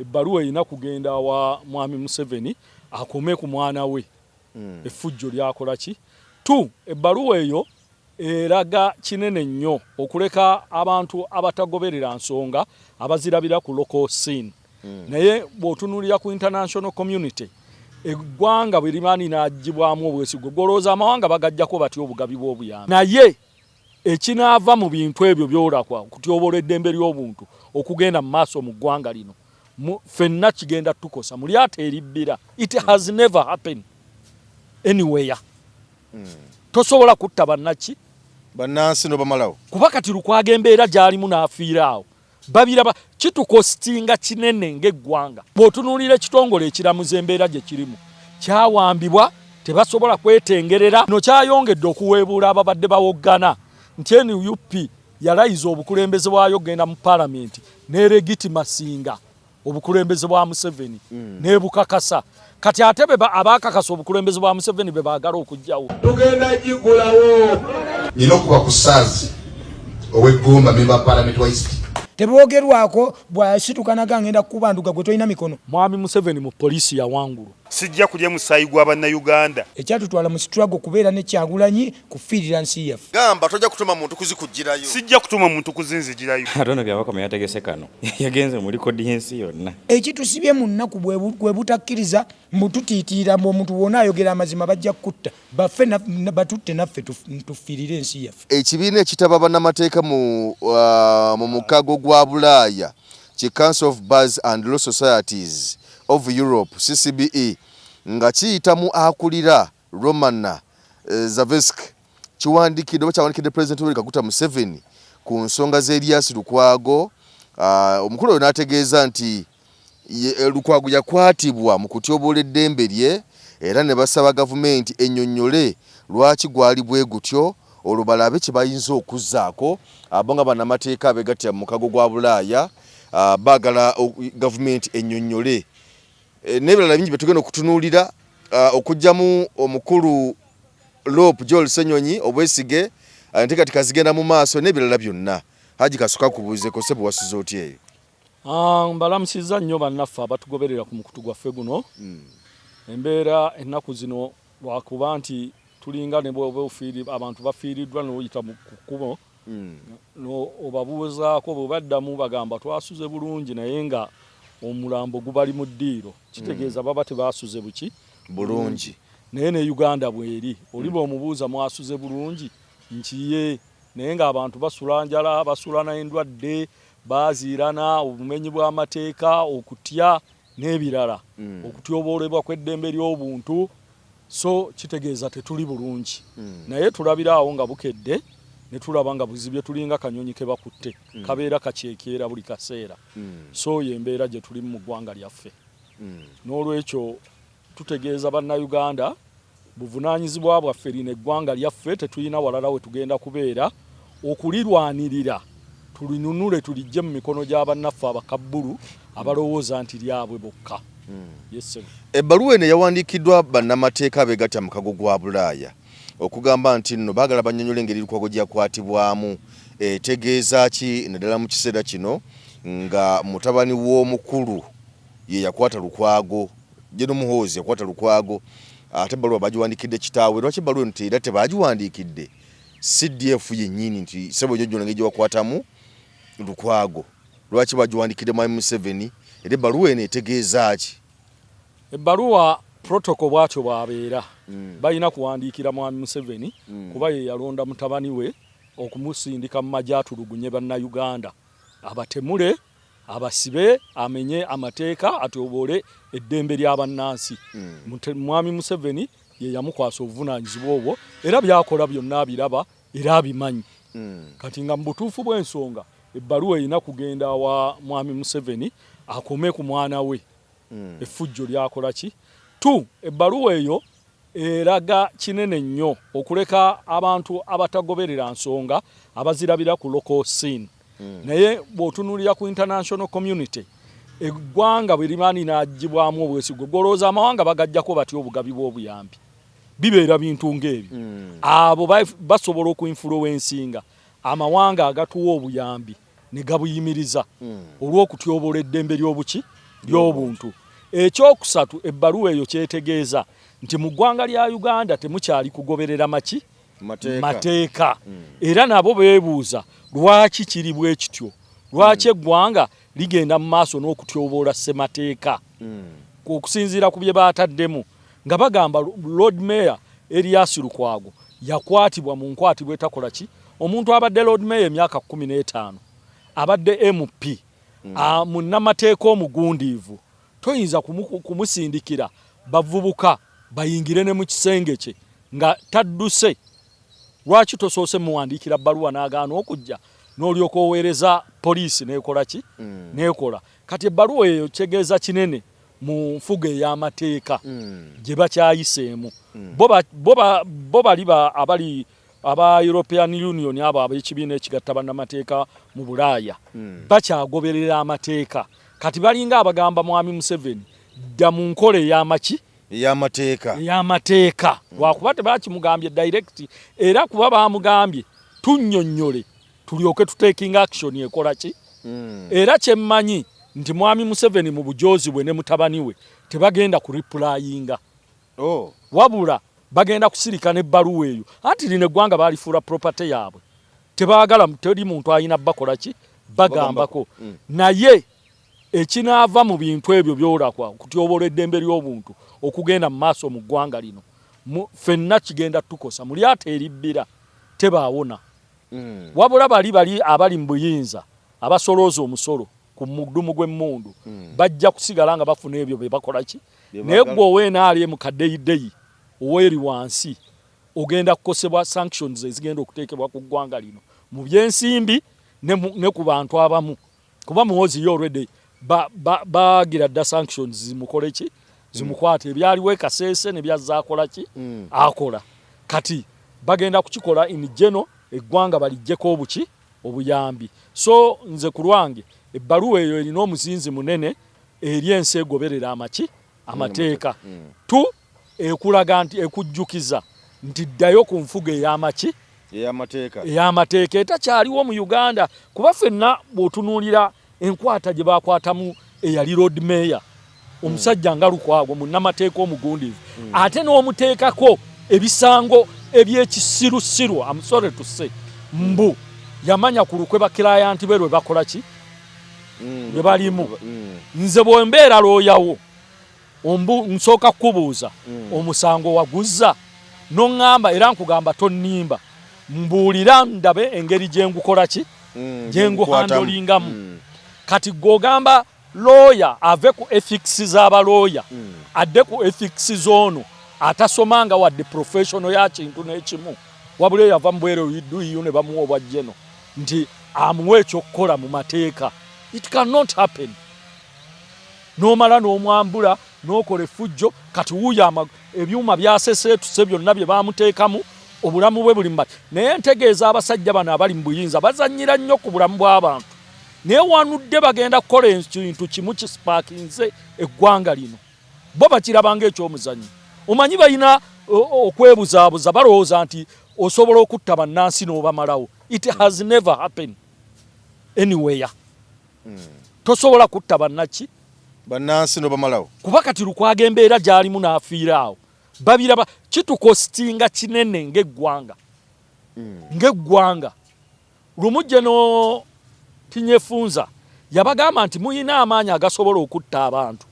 ebbaluwa erina kugenda wa mwami Museveni akome ku mwana we effujjo lyakola ki. 2 ebbaluwa eyo eraga kinene nnyo okuleka abantu abatagoberera nsonga abazirabira ku local scene. Naye bw'otunuulira ku international community eggwanga bwe limani n'agibwamu obwesigwa golooza amawanga bagajjako batya obugabi bw'obuyambi. Naye ekinaava mu bintu ebyo byolakwa okutyobola eddembe ly'obuntu okugenda mu maaso mu ggwanga lino ffenna kigenda tukosa mu lyata eribbira. It has never happened anywhere. Tosobola kutta bannaki bannansi no bamalawo kuba kati Lukwago embeera gy'alimu n'afiira awo babiraba kitukostinga kinene ng'eggwanga. Bw'otunuulira ekitongole ekiramuza embeera gye kirimu kyawambibwa tebasobola kwetengerera. No kyayongedde okuweebuula ababadde bawoggana nti NUP yalayiza obukulembeze bwayo genda mu paalamenti n'eregitimasinga obukulembeze bwa Museveni n'ebukakasa. Kati ate abakakasa obukulembeze bwa Museveni be baagala okujjawo tugenda gigulawo. Nina okuba ku ssaazi ow'eggomba memba paalamenti wa East teboogerwako bw'asitukanaga agenda kubanduka gwe tolina mikono. Mwami Museveni mu poliisi yawangulu. Sijja kulya musaayi gw'Abannayuganda. Ekyatutwala mu struggle kubeera ne Kyagulanyi kufiirira nsi yaffe. Gamba tojja kutuma muntu kuzikugirayo. Sijja kutuma muntu kuzinzigirayo. Atono byabakoma yategese kano yagenze muri kodi y'ensi yonna. Ekitusibye mu nnaku bwe butakkiriza mbututiitiira mu omuntu wonna ayogera amazima bajja kutta baffe batutte naffe tufiirire ensi yaffe. Ekibiina ekitaba bannamateeka mu mukago gwa Bulaaya ki Council of Bars and Law Societies of Europe CCBE nga kiyitamu akulira Romana Zavesk kyawandikidde President Yoweri Kaguta Museveni ku nsonga z'Erias Lukwago. Omukulu oyo n'ategeeza nti Lukwago yakwatibwa mu kutyobola eddembe lye era ne basaba gavumenti ennyonnyole lwaki gwali bwe gutyo olwo balabe kye bayinza okuzzaako abo nga bannamateeka abeegattira mu mukago gwa Bulaaya baagala gavumenti ennyonnyole n'ebirala bingi bye tugenda okutunuulira okugyamu omukulu Lope Joel Ssenyonyi obwesige enteekateeka zigenda mu maaso n'ebirala byonna. Haji Kasuka kubuuzeko se bwe wasuze otya eyo? Mbalamusizza nnyo bannaffe abatugoberera ku mukutu gwaffe guno. Embeera ennaku zino lwakuba nti tulinga ne abantu bafiiriddwa n'oyita mu kkubo obabuuzaako bwe baddamu bagamba twasuze bulungi naye nga omulambo gubali mu ddiiro kitegeeza baba tebaasuze buki bulungi. Naye ne Uganda bweri oli bw'omubuuza mwasuze bulungi nkiye naye ng'abantu basula njala basula n'endwadde baziirana obumenyi bw'amateeka okutya n'ebirala okutyoboolebwa kw'eddembe ly'obuntu. So kitegeeza tetuli bulungi naye tulabira awo nga bukedde ne tulaba nga buzibye tulinga kanyonyi ke bakutte kabeera kaceekeera buli kaseera. So yembeera gye tuli mu ggwanga lyaffe. N'olwekyo tutegeeza bannayuganda buvunaanyizibwa bwaffe lino eggwanga lyaffe tetulina walala we tugenda kubeera okulirwanirira tulinunule tulijje mu mikono gy'abannaffe abakabbulu abalowooza nti lyabwe bokka. Ebbaluwa eno yawandiikiddwa bannamateeka abeegattira mu mukago gwa Bulaaya okugamba nti nno baagala bannyonnyola engeri Lukwago gyakwatibwamu. Etegeeza ki naddala mu kiseera kino nga mutabani w'omukulu ye yakwata Lukwago, Jeno Muhoozi yakwata Lukwago, ate ebbaluwa bagiwandiikidde kitaawe. Lwaki ebbaluwa eno era tebagiwandiikidde CDF yennyini nti sebo jjojjola ngeri gye bakwatamu Lukwago? Lwaki bagiwandiikidde Mwami Museveni? Era ebbaluwa eno etegeeza ki? Ebbaluwa protocol bwatyo bwabeera balina kuwandiikira Mwami Museveni kuba ye yalonda mutabani we okumusindika mu magye atulugunye bannayuganda abatemule abasibe amenye amateeka atyoboole eddembe ly'abannansi. Mwami Museveni ye yamukwasa obuvunaanyizibwa obwo era byakola byonna abiraba era abimanyi. Kati nga mu butuufu bw'ensonga ebbaluwa erina kugenda wa Mwami Museveni akome ku mwana we effujjo lyakola ki. 2 ebbaluwa eyo eraga kinene nnyo okuleka abantu abatagoberera nsonga abazirabira ku local scene. Naye bw'otunuulira ku international community eggwanga bwe limani n'agibwamu obwesigwa golooza amawanga bagajjako batya obugabi bw'obuyambi bibeera bintu ng'ebyo. Abo basobola okuinfluensinga amawanga agatuwa obuyambi ne gabuyimiriza olw'okutyobola eddembe ly'obuki ly'obuntu. Ekyokusatu ebbaluwa eyo kyetegeeza nti mu ggwanga lya Uganda temukyali kugoberera mateeka. Era nabo beebuuza lwaki kiri bwe kityo, lwaki eggwanga ligenda mu maaso n'okutyoboola ssemateeka okusinziira ku bye baataddemu nga bagamba Lord Mayor Erias Lukwago yakwatibwa mu nkwatibwa etakola ki. Omuntu abadde Lord Mayor emyaka 15 abadde MP munnamateeka omugundiivu toyinza kumusindikira bavubuka bayingire ne mu kisenge kye nga tadduse. Lwaki tosoose muwandiikira bbaluwa n'agaana okujja n'olyoka oweereza poliisi n'ekola ki n'ekola. Kati ebbaluwa eyo kyegeeza kinene mu nfuga ey'amateeka gye bakyayiseemu. Bo bali abali aba European Union abo ab'ekibiina ekigatta bannamateeka mu Bulaaya bakyagoberera amateeka. Kati balinga abagamba Mwami Museveni dda mu nkola ey'amateeka lwakuba tebakimugambye direct, era kuba bamugambye tunnyonnyole tulyoke tutekinga action ekola ki. Era kyemmanyi nti Mwami Museveni mu bujoozi bwe ne mutabani we tebagenda ku replyinga, wabula bagenda kusirika n'ebbaluwa eyo. Anti lino eggwanga baalifuula property yaabwe, tebaagala teri muntu ayina bakola ki bagambako. Naye ekinaava mu bintu ebyo byolakwa okutyoboola eddembe ly'obuntu okugenda mu maaso mu ggwanga lino ffenna kigenda tukosa. Muli ate eribbira tebaawona, wabula bali abali mu buyinza abasolooza omusolo ku mudumu gw'emmundu bajja kusigala nga bafuna ebyo be bakola ki. Naye gwe oweenaali mu kaddeyideyi oweeri wansi ogenda kukosebwa sanctions ezigenda okuteekebwa ku ggwanga lino mu byensimbi ne ku bantu abamu, kuba muwozi yo already bagira dda sanctions zimukole ki zimukwate ebyaliwo ekaseese ne byazaakola ki akola. Kati bagenda kukikola in general eggwanga balijjeko obuyambi. So nze ku lwange ebbaluwa eyo erina omuzinzi munene eri ensi egoberera amateeka tu ekulaga nti ekujjukiza nti ddayo ku nfuga ey'amateeka etakyaliwo mu Uganda. Kuba ffenna bw'otunuulira enkwata gye bakwatamu eyali Lord Mayor omusajja nga Lukwago munnamateeka omugundiivu ate n'omuteekako ebisango eby'ekisirusiru amusore tuse mbu yamanya ku lukwe bakirayanti be lwe bakola ki bwe balimu. Nze bwembeera looyawo nsooka kukubuuza omusango waguzza n'oŋŋamba era nkugamba tonnimba mbuulira ndabe engeri gye ngukola ki gye nguhandolingamu. Kati gw'ogamba lawyer ave ku ethics z'abalooya adde ku ethics z'ono atasomanga wadde professional ya kintu n'ekimu, wabula yava mu bwereyiyo ne bamuwa obwajjeno nti amuwe ekyokukola mu mateeka. It cannot happen. N'omala n'omwambula n'okola effujjo. Kati wuuyo ebyuma byaseseetuse byonna bye baamuteekamu obulamu bwe buli mbali. Naye ntegeeza abasajja bano abali mu buyinza bazannyira nnyo ku bulamu bw'abantu, naye wanudde bagenda kukola ekintu kimu kisipaakinze eggwanga lino bo bakirabanga ekyomuzannyo. Omanyi balina okwebuzaabuza balowooza nti osobola okutta bannansi n'obamalawo. It has never happened anywhere. Tosobola kutta bannansi n'obamalawo kuba kati Lukwago embeera gy'alimu n'afiira awo babiraba kitukostinga kinene ng'eggwanga. Lumu General Tinyefunza yabagamba nti muyina amaanyi agasobola okutta abantu,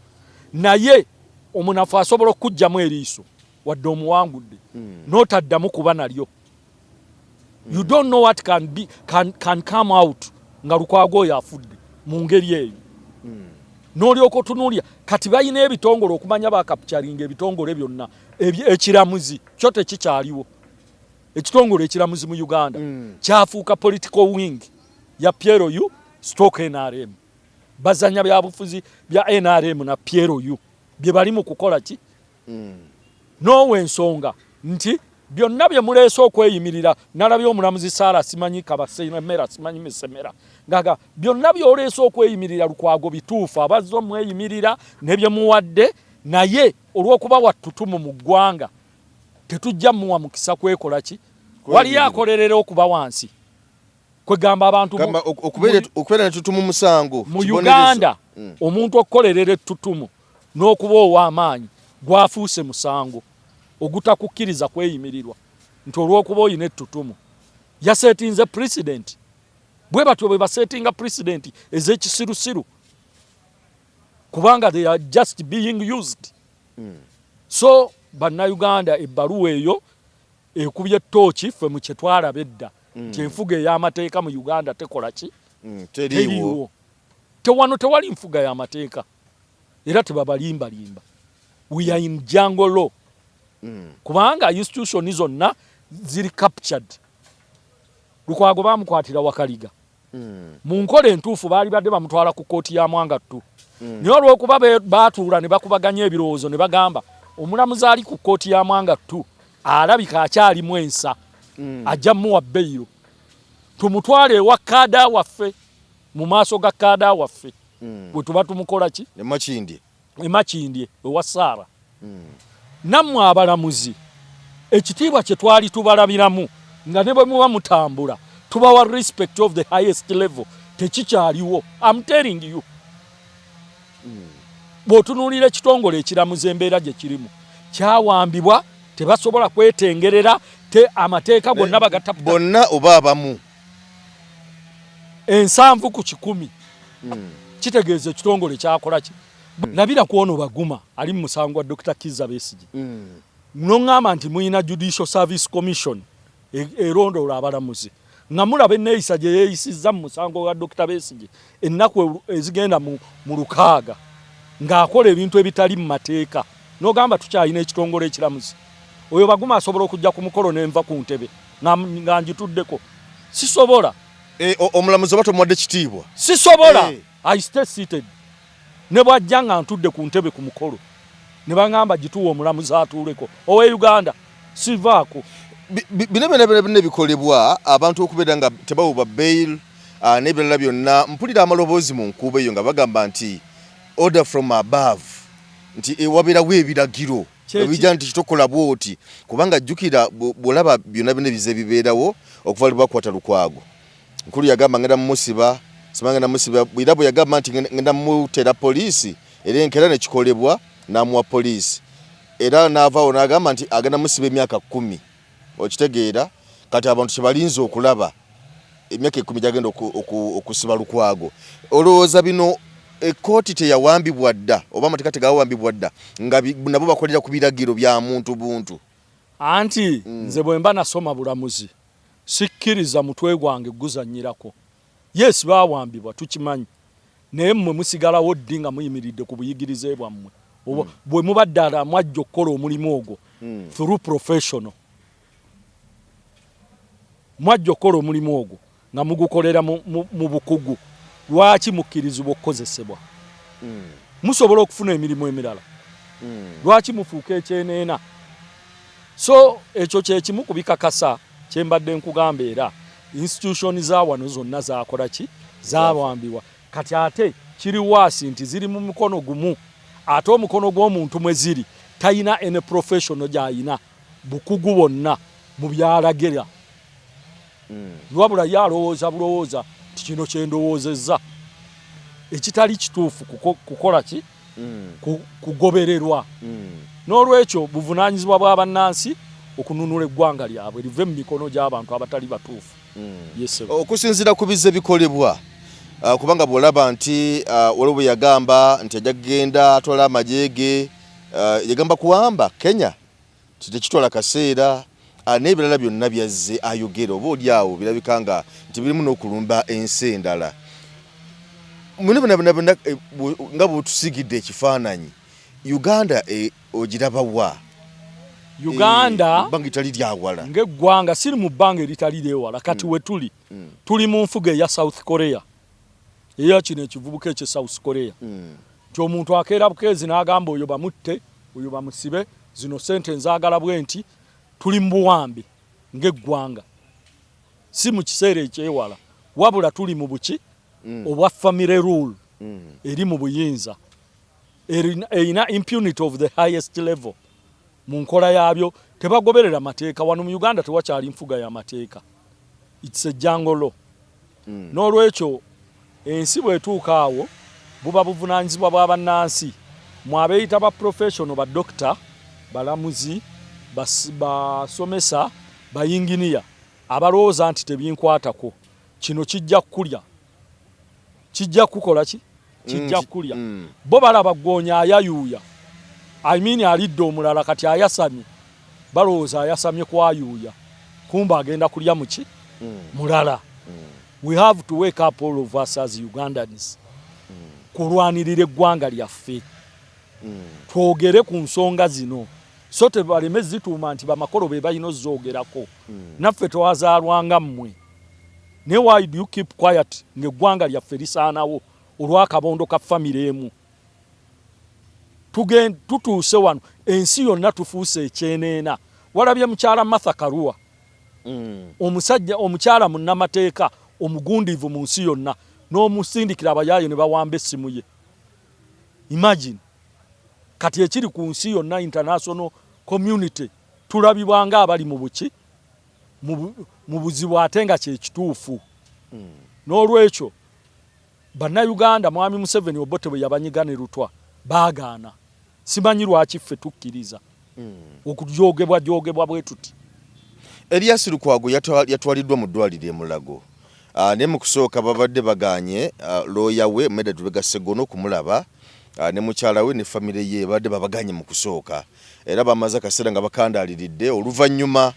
naye omunafu asobola okujjamu eriiso wadde omuwangudde n'otaddamu kuba nalyo. You don't know what can come out nga Lukwago oyo afudde mu ngeri eyo. N'olyoka otunuulya kati balina ebitongole okumanya bakapcharinga ebitongole byonna ekiramuzi kyo tekikyaliwo. Ekitongole ekiramuzi mu Uganda kyafuuka political wing ya PLU stroke NRM. Bazanya byabufuzi bya NRM na PLU bye bali mu kukola ki nowe ensonga nti byonna bye muleese okweyimirira. Nalabye omulamuzi Sara simanyi Kabasemera simanyi Misemera ngaga byonna byoleese okweyimirira Lukwago bituufu abazzo mweyimirira nebye muwadde, naye olw'okuba wattutumu mu ggwanga tetujja muwa mukisa kwekola ki wali akolerera okuba wansi kwegamba abantu okubeera nettutumu musango mu Uganda omuntu okukolerera ettutumu n'okuba ow'amaanyi gwafuuse musango ogutakukkiriza kweyimirirwa nti olw'okuba oyina ettutumu yaseetinze president bwe batyo bwe baseetinga president ez'ekisirusiru kubanga they are just being used. So bannayuganda ebbaluwa eyo ekubye ttooki ffe mu kye twalaba edda nti enfuga ey'amateeka mu Uganda tekola ki teriiwo tewano tewali nfuga y'amateeka era tebabalimbalimba. We are in jungle law kubanga institution zonna ziri captured. Lukwago bamukwatira Wakaliga mu nkola entuufu baali badde bamutwala ku kkooti ya Mwangattu naye olw'okuba baatuula ne bakubaganya ebirowoozo ne bagamba omulamuzi ali ku kkooti ya Mwangattu alabika akyalimu ensa ajja muwa beyiro tumutwale ewa kaada waffe mu maaso ga kaada waffe bwe tuba tumukola ki emakindye ewa Saara. Nammwe abalamuzi ekitiibwa kye twali tubalabiramu nga ne bwe muba mutambula tubawa respect of the highest level tekikyaliwo. I'm telling you. Bw'otunuulira ekitongole ekiramuza embeera gye kirimu kyawambibwa tebasobola kwetengerera amateeka gonna bagatta bonna oba abamu 7/100 kitegeeza ekitongole kyakola ki. Nabira kuono baguma ali mu musango wa Dr. Kizza Besigye n'oŋŋamba nti muyina Judicial Service Commission erondoola abalamuzi nga mulaba enneeyisa gye yeeyisizza mu musango wa Dr. Besigye ennaku ezigenda mu 6 ng'akola ebintu ebitali mu mateeka n'ogamba tukyalina ekitongole ekiramuzi. Oyo baguma asobola okujja ku mukolo n'enva ku ntebe nga njituddeko sisobola. Omulamuzi oba tomuwadde kitiibwa sisobola. I stay seated ne bwajja nga ntudde ku ntebe ku mukolo ne baŋŋamba gituwa omulamuzi atuuleko owe Uganda sivaako. bino bikolebwa abantu okubeera nga tebawuba bail n'ebirala byonna. Mpulira amaloboozi mu nkuba eyo nga bagamba nti order from above nti ewabeerawo ebiragiro ebijja nti kitokola bwoti kubanga jjukira bw'olaba byonna bize bibeerawo okuva bakwata Lukwago nkulu yagamba ngenda mumusiba simangenda musiba bwira bwe yagamba nti ngenda mutera poliisi era enkera ne kikolebwa n'amuwa poliisi era n'avaawo n'agamba nti agenda musiba emyaka 10. Okitegeera kati abantu kyebalinze okulaba emyaka 10 gyagenda okusiba Lukwago. Olowooza bino ekkooti teyawambibwa dda oba amateeka tegawambibwa dda nga nabo bakolera ku biragiro bya muntu buntu anti nze bwe mba nasoma bulamuzi sikkiriza mutwe gwange guzannyirako. Yes bawambibwa tukimanyi naye mmwe musigalawo ddi nga muyimiridde ku buyigirize bwammwe bwe mubadde mwajja okukola omulimu ogwo through professional mwajja okukola omulimu ogwo nga mugukolera mu bukugu. Lwaki mukkirizibwa okukozesebwa? Musobola okufuna emirimu emirala. Lwaki mufuuka ekyeneena? So ekyo kye kimu ku bikakasa kye mbadde nkugamba era institution za wano zonna zakola ki zawambibwa. Kati ate kiri waasi nti ziri mu mukono gumu ate omukono gw'omuntu mwe ziri tayina ene professional gy'ayina bukugu bwonna mu byalagira. Wabula yalowooza bulowooza ti kino kye ndowoozezza ekitali kituufu kukola ki kugobererwa. N'olwekyo buvunaanyizibwa bwa bannansi okununula eggwanga lyabwe live mu mikono gy'abantu abatali batuufu. Okusinziira ku bizze bikolebwa kubanga bw'olaba nti waliwo bwe yagamba nti ajja kugenda atwala amagye ge yagamba kuwamba Kenya tekitwala kaseera n'ebirala byonna byazze ayogera oba oli awo birabika nti birimu n'okulumba ensi endala. Nga bw'otusigidde ekifaananyi Uganda ogiraba wa? Uganda bbanga itali lyawala ng'eggwanga siri mu bbanga eritali lyewala kati we tuli mu nfuga eya South Korea era kino ekivubuka ekye South Korea nti omuntu akeera bukeezi n'agamba oyo bamutte oyo bamusibe zino sente nzaagala bwe nti tuli mu buwambi ng'eggwanga si mu kiseera ekyewala wabula tuli mu buki obwa family rule eri mu buyinza erina impunity of the highest level. Mu nkola yabyo tebagoberera mateeka wano mu Uganda tewakyali nfuga ya mateeka. It's a jungle law. n'olwekyo ensi bw'etuuka awo buba buvunaanyizibwa bwa bannansi mwabeeyita ba professional ba doctor balamuzi basomesa bayinginiya abalowooza nti tebinkwatako kino kijja kulya kijja kukola ki kijja kulya bo balaba ggoonya ayayuuya I mean alidde omulala kati ayasamye balowooza ayasamye kwayuuya kumba agenda kulya muki mulala. We have to wake up all of us as Ugandans kulwanirira eggwanga lyaffe twogere ku nsonga zino so tebaleme zituuma nti bamakolo be balina ozoogerako naffe twazaalwanga mmwe ne why do you keep quiet ng'eggwanga lyaffe lisaanawo olw'akabondo ka famire emu tutuuse wano ensi yonna tufuuse ekyeneena. Walabye mukyala Martha Karua omusajja omukyala munnamateeka omugundiivu mu nsi yonna n'omusindikira abayaaye ne bawamba essimu ye. Imagine kati ekiri ku nsi yonna international community tulabibwa nga abali mu buki mu buzibu ate nga kyekituufu. N'olwekyo bannayuganda mwami Museveni Obote bwe yabanyiga ne Lutwa baagaana. Simanyi lwaki ffe tukkiriza okujoogebwa bwe tuti. Erias Lukwago yatwaliddwa mu ddwaliro e Mulago. Ne mu kusooka babadde baganye looya we Medad Lubega Ssegono kumulaba ne mukyala we ne famire ye badde babaganye mu kusooka era bamaze akaseera nga bakandaaliridde oluvannyuma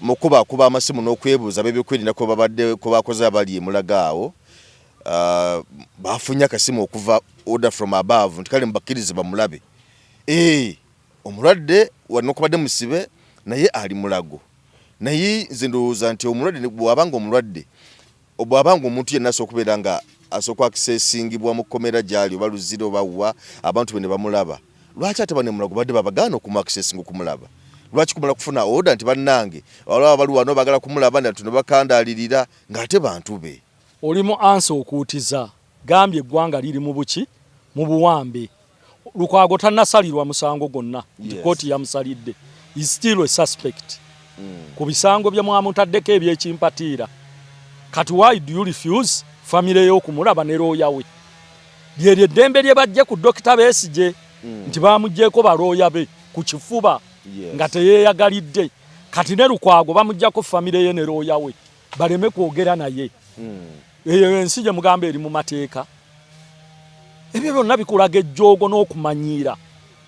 mu kuba amasimu n'okwebuuza b'ebyokwerinda ko babadde ko bakoze abali e Mulago awo bafunye akasimu okuva order from above nti kale mbakkirize bamulabe. Omulwadde wanokubadde musibe naye ali Mulago. Naye nze ndowooza nti omulwadde bw'abanga omulwadde obwabanga omuntu yenna asookubeera nga asooka accessingibwa mu kkomera gy'ali oba luzira oba wa abantu bene bamulaba lwaki ate bane Mulago badde babagaana okumu accessing okumulaba lwaki kumala kufuna order nti bannange walaba bali wano bagala kumulaba nti ne bakandaalirira ng'ate bantu be. Olimu ansa okuutiza gambye eggwanga liri mu buki mu buwambe. Lukwago tannasalirwa musango gwonna kkooti yamusalidde is still a suspect ku bisango bye mwamutaddeko ebyekimpatiira. Kati why do you refuse family y'okumulaba ne looya we? Lyeryo eddembe lye bajje ku Dr. Besigye nti bamuggyeko balooya be ku kifuba nga teyeeyagalidde. Kati ne Lukwago bamuggyako family ye ne looya we baleme kwogera naye. Eyo ensi gye mugamba eri mu mateeka. Ebyo byonna bikulaga ejjoogo n'okumanyiira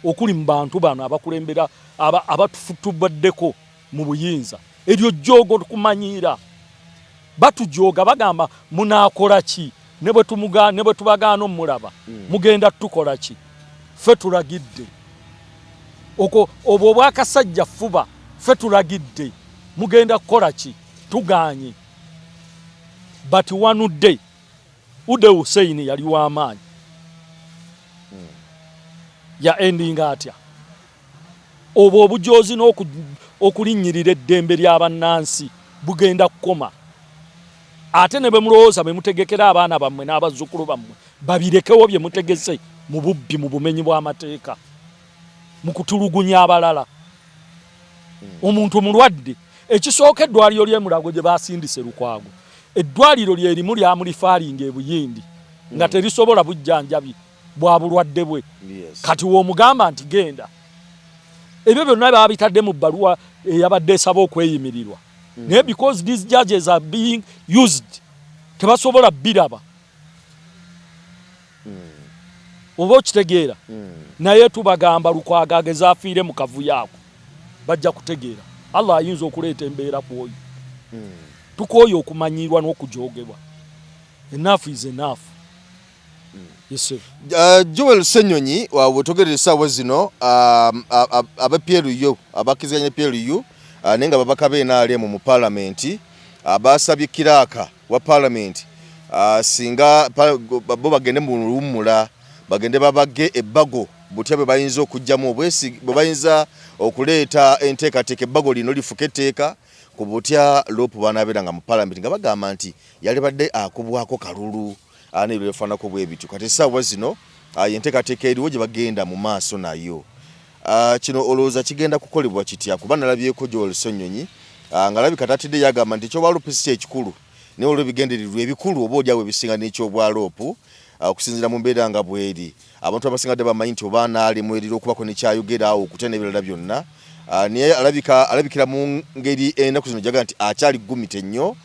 okuli mu bantu bano abakulembera abatufutubaddeko mu buyinza. Eryo jjoogo kumanyiira batujooga bagamba munaakola ki ne bwe tubagaana omulaba mugenda tukola ki ffe tulagidde obwo obwakasajja fuba ffe tulagidde mugenda kukola ki tuganye. But one day Ude Hussein yali w'amaanyi ya ending atya obwo obujoozi n'okulinnyirira eddembe ly'abannansi bugenda kukoma. Ate ne bwe mulowooza bwe mutegekera abaana bammwe n'abazzukulu bammwe babirekewo bye mutegese mu bubbi mu bumenyi bw'amateeka mu kutulugunya abalala. Omuntu mulwadde ekisooka eddwaliro ly'e Mulago gye baasindise Lukwago eddwaliro lyerimu lyamulifaalinga e Buyindi nga terisobola bujjanjabi bwa bulwadde bwe. Kati w'omugamba nti genda. Ebyo byonna baabitadde mu bbaluwa eyabadde esaba okweyimirirwa. Naye because these judges are being used tebasobola biraba. Oba okitegeera naye tubagamba Lukwago ageze afiire mu kavuyo ako bajja kutegeera. Allah ayinza okuleeta embeera ku oyo. Tukooye okumanyiirwa n'okujoogebwa. Enough is enough. Yes, sir. Joel Ssenyonyi bwetogerera essaawa zino aba PLU abakkiziganya PLU nenga babaka b'NRM mu palamenti basabye kiraaka wa palamenti singa bo bagende mu luwummula bagende babagge ebbago butya bwe bayinza okujjamu obwesi bwe bayinza okuleeta enteekateeka ebbago lino lifuka etteeka ku butya lopu banaabeeranga mu palamenti nga bagamba nti yali badde akubwako kalulu n'ebyo bifaanako bwe bityo. Kati essaawa zino enteekateeka eriwo gye bagenda mu maaso nayo. Kino olowooza kigenda kukolebwa kitya? Kuba nalabyeko Joel Ssenyonyi nga labika tatidde yagamba nti ekyobalupisi ekikulu ne olwo bigenderirwa ebikulu oba olyawo ebisinga n'ekyobwaloopu okusinziira mu mbeera nga bweri abantu abasingadde bamanyi nti oba anaalimu erira okubako nekyayogera awo okutya n'ebirala byonna naye alabikira mu ngeri ennaku zino jaga nti akyali gumite nnyo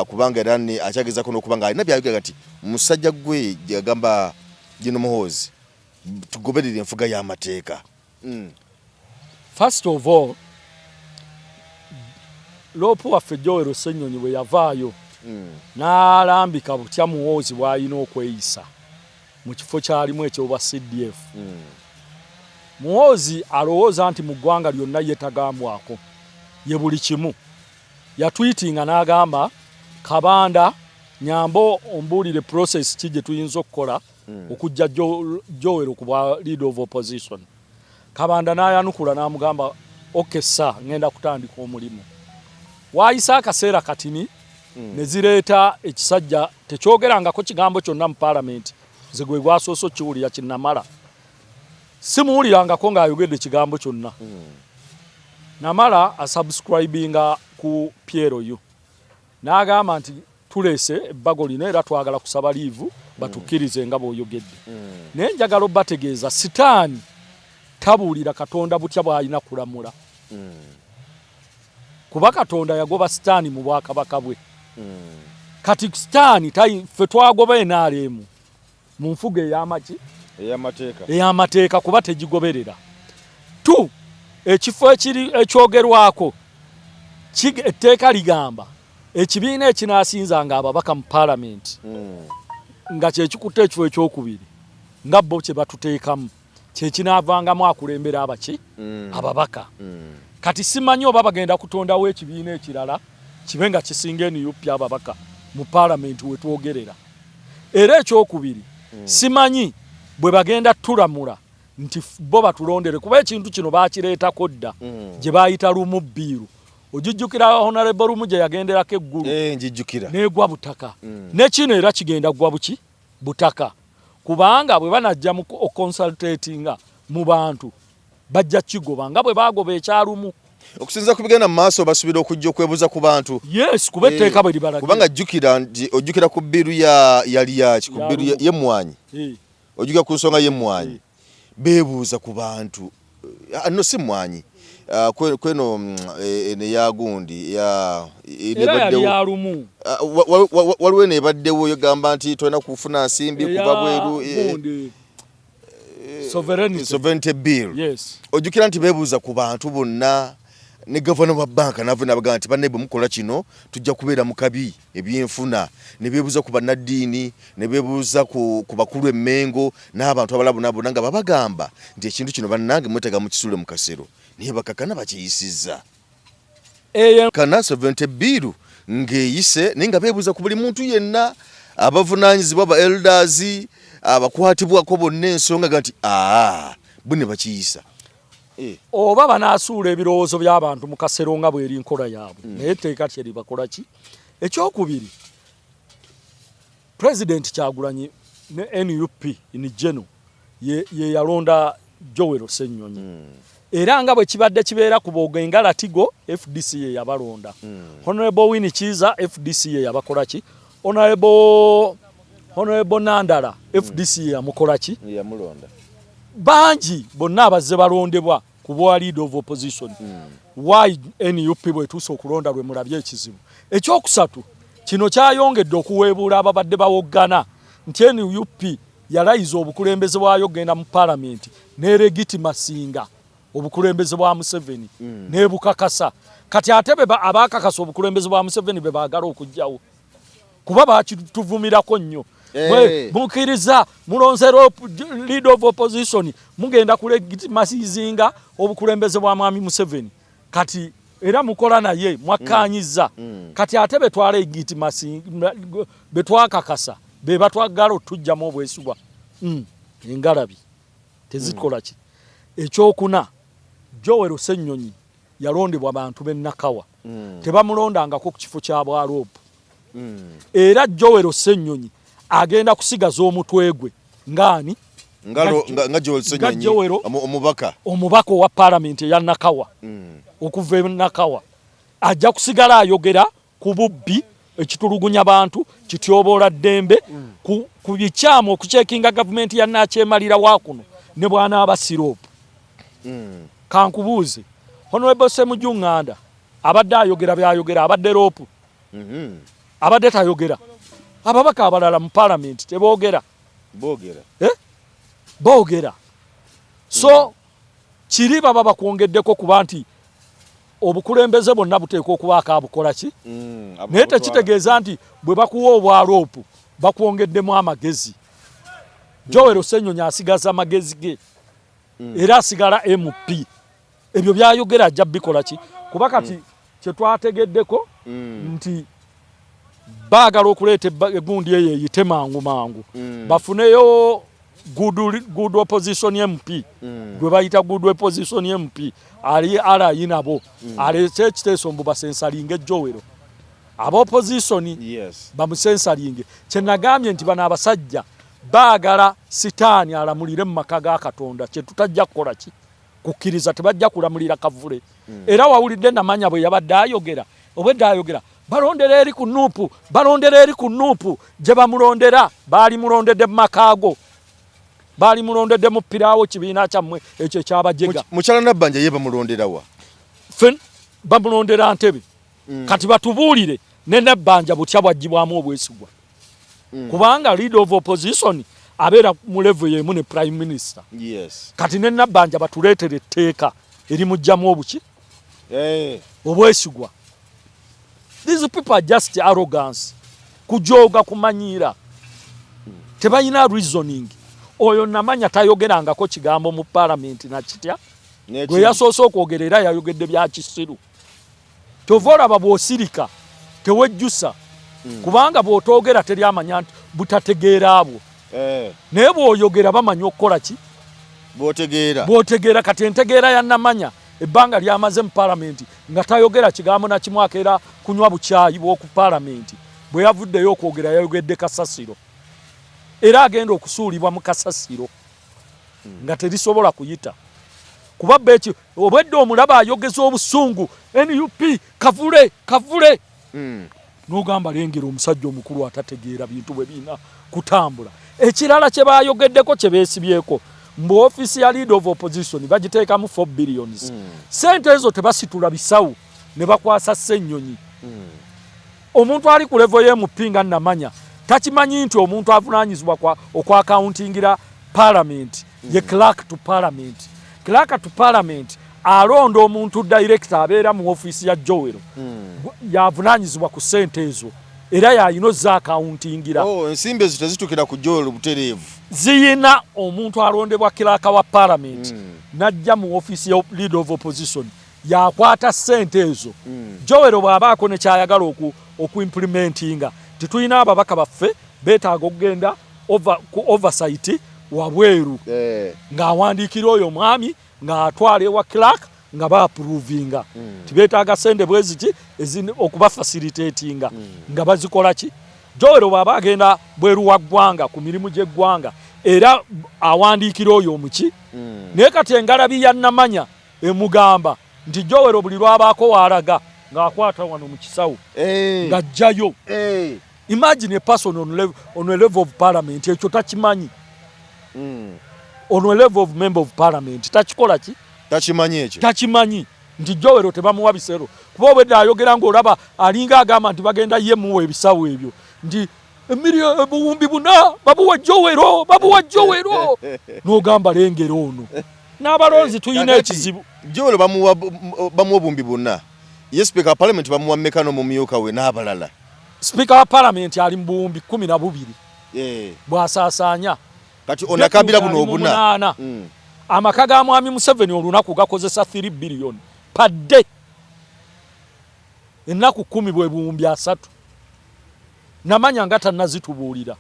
kubanga era akyagezako n'okuba nga alina byayogera nti musajja gwe yagamba Gino Muhoozi tugoberere enfuga y'amateeka. First of all, Loopu waffe Joel Ssennyonyi bwe yavaayo n'alambika butya Muhoozi bw'alina okweyisa mu kifo kyalimu ekyobwa CDF. Muhoozi alowooza nti mu ggwanga lyonna ye tagambwako ye buli kimu. Yatwitinga n'agamba Kabanda nyambo ombuulire process ki gye tuyinza okukola okujja Joel ku bwa leader of opposition. Kabanda n'ayanukula n'amugamba okay sir ngenda kutandika omulimu. Waayisa akaseera katini ne zireeta ekisajja tekyogerangako kigambo kyonna mu parliament ze gwe gwasooso kiwulira kinnamala. Simuwulirangako ng'ayogedde kigambo kyonna. Namala asubscribinga ku Pierre n'agamba nti tuleese ebbago lino era twagala kusaba liivu batukkirize nga bw'oyogedde. Naye njagala obbategeeza sitaani tabuulira Katonda butya bw'alina kulamula. Kuba Katonda yagoba sitaani mu bwakabaka bwe. Kati sitaani ffe twagoba NRM mu nfuga ey'amateeka kuba tegigoberera. Ekifo ekyogerwako etteeka ligamba ekibiina ekinaasinzanga ababaka mu parliament nga kyekikutte ekifo ekyokubiri nga bo kye batuteekamu kyekinavangamu akulembera ababaka. Kati simanyi oba bagenda kutondawo ekibiina ekirala kibe nga kisinga NUP ababaka mu parliament we twogerera. Era ekyokubiri simanyi bwe bagenda tulamula nti bo batulondere kuba ekintu kino baakireetako dda gye baayita lumubbiiru. Ojijjukira Honorable Rumu gye yagenderako eggulu n'egwa butaka. Ne kino era kigenda gwa butaka. Kubanga bwe banajja mu consultatinga mu bantu bajja kigoba nga bwe baagoba ekyalumu. Okusinza ku bigenda mu maaso basuubira okujja okwebuuza ku bantu. Yes, kuba etteeka bwe libalagira. Kubanga ojjukira ku bbiiru yali yaki ku bbiiru y'emmwanyi. Ojjukira ku nsonga y'emmwanyi. Beebuuza ku bantu. No si mmwanyi. Kweno ne yagundi yalumu waliwo nebaddewo yogamba nti tolina kufuna nsimbi kuva bweru sovereignty bill. Yes. Ojjukira nti beebuuza ku bantu bonna ne gavana wa banka n'abaga nti banne bwe mukola kino tujja kubeera mu kabi ebyenfuna. Ne beebuuza ku bannaddiini ne beebuuza ku bakulu emmengo n'abantu abalabonabona nga babagamba nti ekintu kino bannange mwetega mu kisule mu kasero. Niye bakakana bakiyisizza. Kana sovereignty bill ng'eyise naye nga beebuuza ku buli muntu yenna abavunaanyizibwa ba elders abakwatibwako bonna ensonga nti bwe ne bakiyisa. Oba banaasuula ebirowoozo by'abantu mu kasero nga bw'eri nkola yaabwe. Naye etteeka kyeri bakola ki? Ekyokubiri, President Kyagulanyi ne NUP in general ye yalonda Joel Ssennyonyi. Era nga bwe kibadde kibeera ku Bogenga Latigo FDC ye yabalonda. Honorable Winnie Kiza FDC ye yabakola ki? Honorable Nandala FDC ye yamukola ki? Yamulonda. Bangi bonna abazze balondebwa ku bwa leader of opposition. Why NUP bwe tuso okulonda lwe mulabye ekizibu. Ekyokusatu kino kyayongedde okuweebuula ababadde bawoggana nti NUP yalayiza obukulembeze bwayo genda mu parliament ne legitimasinga obukulembeze bwa Museveni ne bukakasa. Kati ate abakakasa obukulembeze bwa Museveni be baagala okujjawo kuba bakituvumirako nnyo. Mukiriza mulonzero leader of opposition mugenda kulegitimasinga obukulembeze bwa Mwami Museveni. Kati era mukola naye mwakkaanyiza. Kati ate betwala legitimasinga betwakakasa be batwagala otujjamu obwesubwa. Engalabi tezikola ki? Ekyokuna Joel Ssennyonyi yalondebwa abantu b'Ennakawa. Tebamulondangako ku kifo kya Bwaloopu. Era Joel Ssennyonyi agenda kusigaza omutwe gwe ngani nga Joel Ssennyonyi omubaka wa parliament ya Nakawa okuva e Nakawa ajja kusigala ayogera ku bubbi ekitulugunya bantu kityobola ddembe ku bikyamu okucekinga gavumenti ya nakyemalira wakuno ne bwana abasiropu kankubuuze Honorable Semujunganda abadde ayogera byayogera abadde ropu abadde tayogera ababaka abalala mu parliament teboogera boogera so kiri baba bakwongeddeko kuba nti obukulembeze bonna buteekwa okuba akabukola ki naye tekitegeeza nti bwe bakuwa obwaropu bakwongeddemu amagezi Joel Ssenyonya asigaza amagezi ge era asigala MP ebyo byayogera ajja bikola ki kuba kati kyetwategeddeko nti baagala okuleeta egundi eyo eyite mangu bafuneyo good opposition MP gwe bayita good opposition MP ali alayi nabo alete ekiteeso mbu basensalinge Joel aba opposition bamusensalinge kyenagambye nti bano abasajja baagala sitaani alamulire mu maka ga Katonda kyetutajja kukola ki kukkiriza tebajja kulamulira kavule era wawulidde Namanya bwe yabadde ayogera obwedde ayogera balondera eri ku nuupu gye bamulondera baali mulondedde mu makaago baali mulondedde mu piraawo kibiina kyammwe ekyo ekyabajega mukyala Nabbanja ye bamulonderawa fen bamulondera Ntebe kati batubuulire ne Nabbanja butya bwagibwamu obwesigwa kubanga leader of opposition abeera mu level yemu ne prime minister kati ne Nabbanja batuleetere etteeka erimugjamu obuki obwesigwa. These people are just arrogance kujoga kumanyira tebayina reasoning oyo Namanya tayogerangako kigambo mu parliament na kitya gwe yasoose okwogerera yayogedde bya kisiru tovola babwosirika tewejjusa kubanga bw'otoogera teri amanya nti butategeera abo naye bw'oyogera bamanyi okukola ki bw'otegeera kati entegeera ya Namanya ebbanga lyamaze mu parliament nga tayogera kigambo na kimu akeera kunywa bukyayi bw'oku parliament bwe yavuddeyo okwogera yayogedde kasasiro era agenda okusuulibwa mu kasasiro nga terisobola kuyita kuba beki obwedde omulaba ayogeza obusungu NUP kavule n'ogamba lengera omusajja omukulu atategeera bintu bwe biina kutambula. Ekirala kye bayogeddeko kye beesibyeko mbu office ya leader of opposition bagiteekamu 4 billions sente ezo tebasitula bisawu ne bakwasa Ssennyonyi omuntu ali ku level y'emupinga Namanya takimanyi nti omuntu avunaanyizibwa okwa accountingira parliament ye clerk to parliament alonda omuntu director abeera mu office ya Joel yavunaanyizibwa ku sente ezo era yayino za accountingira ensimbi ezo tezitukira ku Joel butereevu ziyina omuntu alondebwa kiraka wa parliament najja mu office ya leader of opposition yakwata sente ezo Joel bw'abaako ne kyayagala okuimplementinga titulina ababaka baffe beetaaga okugenda ku oversight wabweru ng'awandiikira oyo mwami ng'atwala ewa clerk nga baapuruvinga tibeetaaga sente bweziki okuba facilitatinga nga bazikola ki Joel bw'aba agenda bweru wa ggwanga ku mirimu gy'eggwanga era awandiikira oyo omuki naye kati engalabi ya Namanya emugamba nti Joel buli lwabaako waalaga ng'akwata wano mu kisawo ng'ajjayo imagine a person on a level of parliament ekyo takimanyi on a level of member of parliament takikola ki takimanyi ekyo takimanyi nti Joel tebamuwa bisero kuba obwedde ayogera ng'olaba alinga agamba nti bagenda ye muwa ebisawo ebyo nti emiliyoni ebuwumbi buna babuwa Joel n'ogamba lengera ono n'abalonzi tuyina ekizibu Joel bamuwa bumbi buna ye speaker parliament bamuwa mekano mu myuka we n'abalala speaker wa parliament ali mu buwumbi 12 bw'asaasaanya kati onakabira buno obuna amaka ga mwami Museveni olunaku gakozesa 3 billion per day ennaku 10 bwe buwumbi 3 Namanya nga tannazitubuulira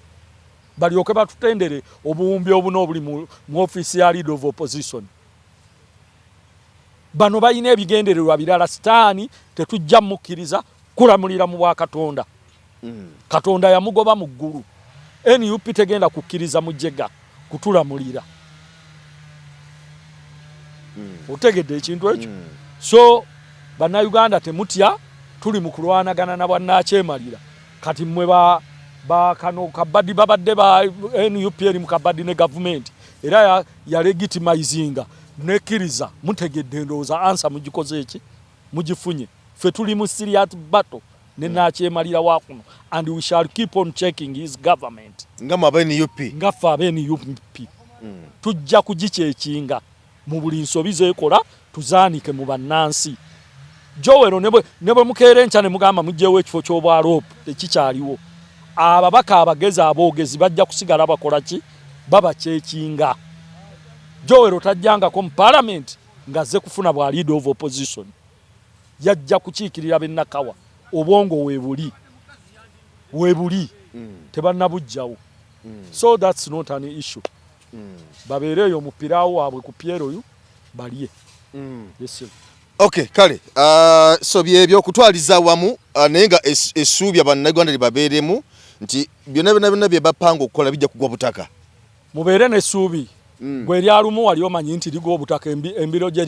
balyoke batutendere obuwumbi obuno obuli mu office ya leader of opposition bano bayina ebigendererwa birala sitaani tetujja mukkiriza kulamulira mu bwa Katonda Katonda yamugoba mu ggulu NUP tegenda kukkiriza mujjega kutulamulira otegedde ekintu ekyo so bannayuganda temutya tuli mu kulwanagana na bwannakyemalira kati mmwe ba kano kabadi babadde ba NUPR mu kabadi ne government era ya legitimizinga nekiriza mutegedde ndoza answer mugikoze eki mugifunye fe tuli mu serious battle ne nakyemalira wakuno and we shall keep on checking his government ngama abeni UP ngafa abeni UP tujja kugikyekinga mu buli nsobizo ekola tuzaanike mu bannansi Jowero nebo mukere nchane mugamba mujjewo ekifo ky'obwalopo tekikyaliwo ababaka abagezi aboogezi bajja kusigala bakola ki baba kyekinga Jowero tajjanga ko mu parliament ngaze kufuna bwa leader of opposition yajja kukiikirira bennakawa obwongo webuli tebanna bujjawo so that's not an issue babeereyo mupiraawo wabwe ku Piero yu baliye yes okay kale so byebyo kutwaliza wamu naye nga essuubya bannayuganda libabeeremu nti byonna bye bapanga okukola bijja kugwa butaka mubeere n'essuubi gwe lyalumu wali omanyi nti ligwa obutaka embiro gye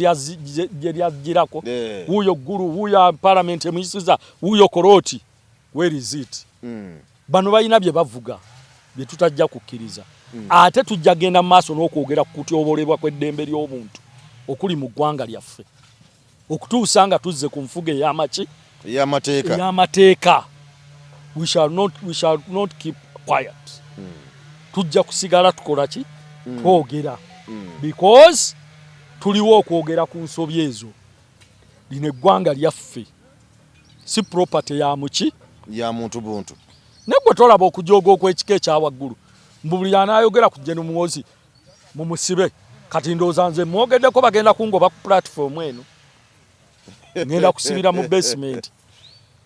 lyagirako wuuyo ggulu wuuyo parliament emuyisiza wuuyo koroti where is it bano balina bye bavuga bye tutajja kukkiriza ate tujja genda mu maaso n'okwogera ku kutyobolebwa kw'eddembe ly'obuntu okuli mu ggwanga lyaffe okutuusa nga tuzze ku nfuga ey'amateeka we shall not keep quiet tujja kusigala tukola ki twogera because tuliwo okwogera ku nsobi ezo lino eggwanga lyaffe si property ya muki ya muntu buntu negwe tolaba okujooga okw'ekika ekyawaggulu mbuli anayogera ku Jeno Muhoozi mumusibe kati ndowooza nze mwogeddeko bagenda kungoba ku platform eno ngenda kusibira mu basement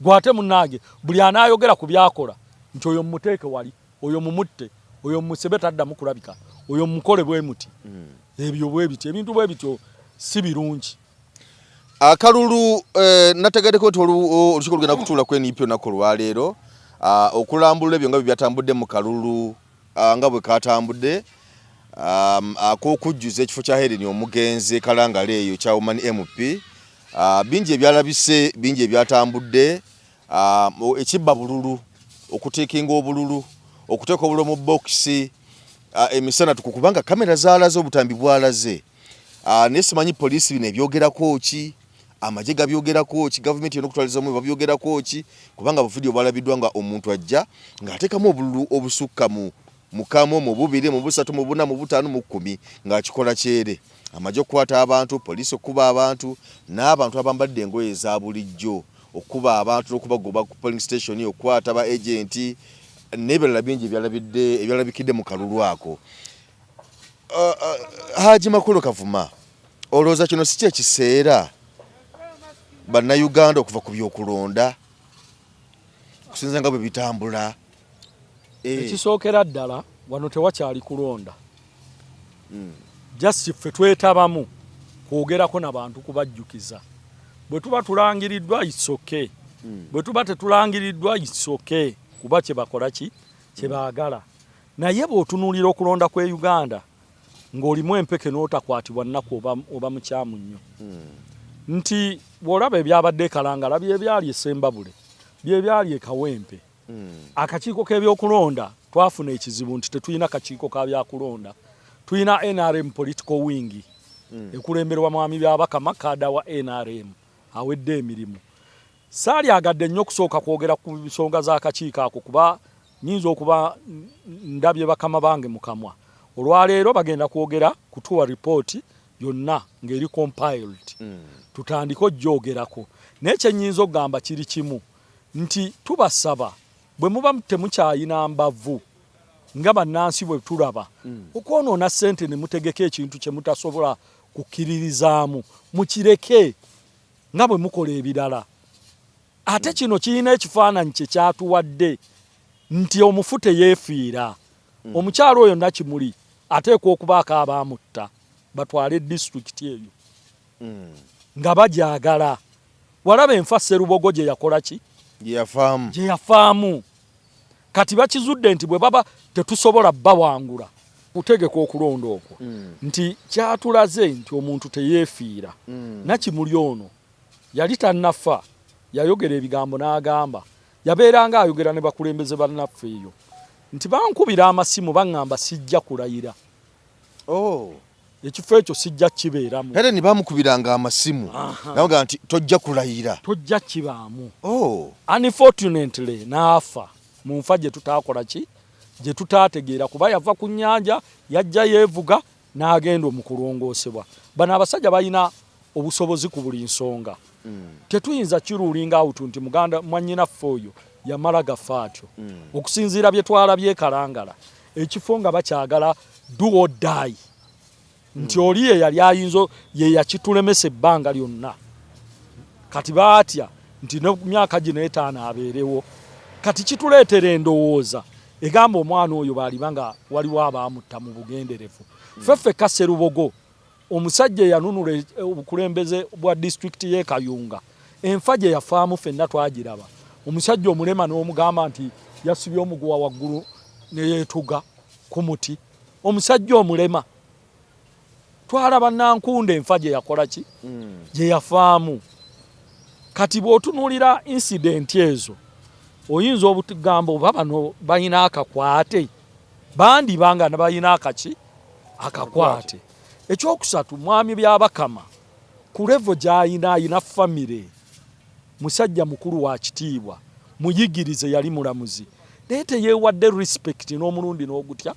gwate munange buli anayogera ku byakola nti oyo mmuteeke wali oyo mumutte oyo musibe taddamu kulabika oyo mukole bwe muti ebyo bwe biti ebintu bwe bityo si birungi akalulu nategeddeko nti olukiiko lugenda kutuula ku NUP olunaku olwaleero okulambula ebyo nga bwe byatambudde mu kalulu nga bwe katambudde ak'okujjuza ekifo kya Helen omugenzi kalangala eyo kya Women MP bingi ebyalabise bingi ebyatambudde ekibba bululu okuteekinga obululu okuteeka obululu mu bokisi emisana tukukubanga kamera zaalaze obutambi bwalaze naye simanyi poliisi bino ebyogerako ki amagye gabyogerako ki gavumenti yonna okutwalizamu babyogerako ki kubanga buvidiyo bwalabiddwa nga omuntu ajja ng'ateekamu obululu obusukka mu mukamu mu bubiri mu busatu mu buna mu butaano mu 10 ng'akikola kyere amagye okukwata abantu poliisi okuba abantu n'abantu abambadde engoye za bulijjo okuba abantu n'okubagoba ku polling station okukwata ba agenti n'ebirala bingi ebyalabikidde mu kalulu ako Haji Makulu Kavuma olowooza kino si kyekiseera bannayuganda okuva ku byokulonda kusinza nga bwe bitambula ekisookera ddala wano tewakyali kulonda just ffe twetabamu kwogerako n'abantu kubajjukiza bwe tuba tulangiriddwa isoke bwe tuba tetulangiriddwa isoke kuba kye bakola ki kye baagala naye bw'otunuulira okulonda kw'e Uganda ng'olimu empeke n'otakwatibwa nnaku oba mukyamu nnyo nti bw'olaba ebyabadde Kalangala byebyali esembabule byebyali e Kawempe akakiiko k'ebyokulonda twafuna ekizibu nti tetulina kakiiko ka byakulonda tulina NRM political wing ekulemberwa mwami byabaka makada wa NRM awedde emirimu saali agadde nnyo okusooka kwogera ku nsonga z'akakiiko ako kuba nyinza okuba ndabye bakama bange mukamwa olwaleero bagenda kwogera kutuwa report yonna ng'eri compiled tutandika ojjoogerako naye kyennyinza okugamba kiri kimu nti tubasaba bwe muba temukyayina mbavu nga bannansi bwe tulaba okwonoona ssente ne mutegeka ekintu kye mutasobola kukkiririzaamu mukireke nga bwe mukola ebirala ate kino kirina ekifaananyi kye kyatuwadde nti omufu teyeefiira omukyalo oyo Nakimuli ateekwa okubaako abaamutta batwale disitulikiti eyo nga bagyagala walaba enfa Sserubogo gye yakola ki gye yafaamu kati bakizudde nti bwe baba tetusobola bawangula kutegeka okulonda okwo nti kyatulaze nti omuntu teyeefiira Nakimuli ono yali tannafa yayogera ebigambo n'agamba yabeeranga ayogera ne bakulembeze bannaffe eyo nti bankubira amasimu baŋŋamba sijja kulayira. Ekifo ekyo sijja kibeeramu. Era ne bamukubiranga amasimu naga nti tojja kulayira. Tojja kibaamu. Unfortunately naafa mu nfa gye tutaakola ki gye tutaategeera kuba yava ku nnyanja yajja yeevuga n'agenda omukulongoosebwa. Bano abasajja balina obusobozi ku buli nsonga. Tetuyinza kiruulinga awutu nti muganda mwannyinaffe oyo yamala gafa atyo. Okusinziira bye twalabye Kalangala ekifo nga bakyagala do or die. Nti oli ye yali ayinzo ye yakitulemesa ebbanga lyonna. Kati baatya nti ne myaka gino 5 abeerewo. Kati kituleetera endowooza egamba omwana oyo baalibanga waliwo abaamutta mu bugenderevu. Ffeffe Kaserubogo omusajja yanunula obukulembeze bwa district y'e Kayunga. Enfa gye yafaamu ffenna twagiraba. Omusajja omulema n'omugamba nti yasibye omuguwa waggulu ne yeetuga ku muti. Omusajja omulema. Twalaba Nankunde enfa gye yakola ki? Gye yafaamu. Kati bw'otunuulira incident ezo oyinza obutugamba oba bano balina akakwate bandi banga ne balina akaki akakwate. Ekyokusatu mwami byabakama ku level gy'ayina famire musajja mukulu wa kitiibwa muyigirize yali mulamuzi naye teyeewadde respect n'omulundi n'ogutya